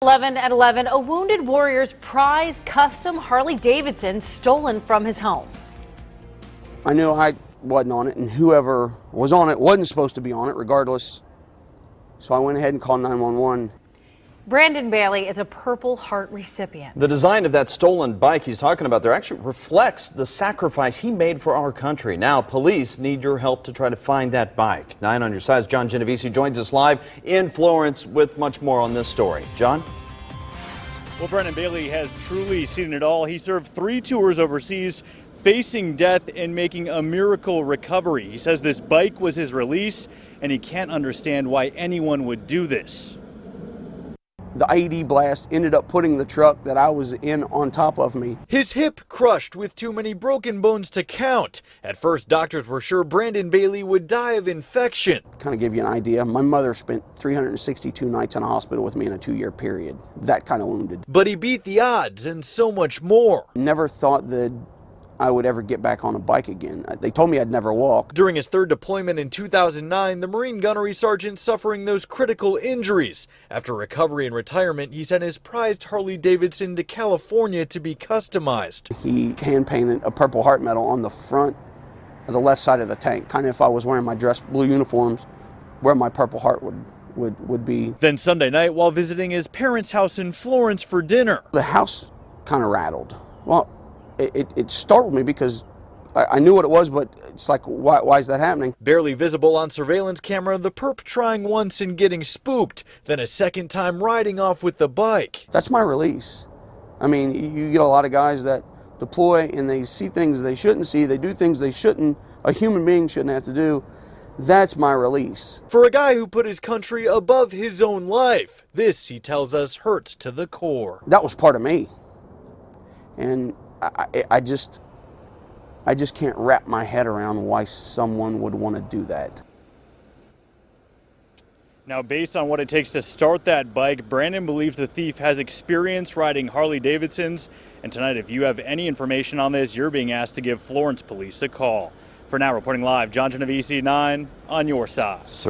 11 at 11, a wounded warrior's prized custom Harley Davidson stolen from his home. I knew I wasn't on it, and whoever was on it wasn't supposed to be on it regardless. So I went ahead and called 911. Brandon Bailey is a Purple Heart recipient. The design of that stolen bike he's talking about there actually reflects the sacrifice he made for our country. Now police need your help to try to find that bike. 9 on your sides. John Genovese joins us live in Florence with much more on this story. John? Well, Brandon Bailey has truly seen it all. He served 3 tours overseas, facing death and making a miracle recovery. He says this bike was his release, and he can't understand why anyone would do this. The IED blast ended up putting the truck that I was in on top of me. His hip crushed with too many broken bones to count. At first, doctors were sure Brandon Bailey would die of infection. Kind of give you an idea, my mother spent 362 nights in a hospital with me in a 2-year period. That kind of wounded. But he beat the odds and so much more. Never thought that I would ever get back on a bike again. They told me I'd never walk. During his 3rd deployment in 2009, the Marine Gunnery Sergeant suffering those critical injuries. After recovery and retirement, he sent his prized Harley Davidson to California to be customized. He hand-painted a Purple Heart medal on the front of the left side of the tank. Kind of if I was wearing my dress blue uniforms, where my Purple Heart would be. Then Sunday night, while visiting his parents' house in Florence for dinner, The house kind of rattled. Well, it startled me because I knew what it was, but it's like, why is that happening? Barely visible on surveillance camera, the perp trying once and getting spooked, then a second time riding off with the bike. That's my release. I mean, you get a lot of guys that deploy and they see things they shouldn't see, they do things they shouldn't, a human being shouldn't have to do. That's my release. For a guy who put his country above his own life, this, he tells us, hurts to the core. That was part of me. And I just can't wrap my head around why someone would want to do that. now based on what it takes to start that bike, Brandon believes the thief has experience riding Harley Davidsons. And tonight, if you have any information on this, you're being asked to give Florence police a call. For now, reporting live, John Genovese, 9 on your side.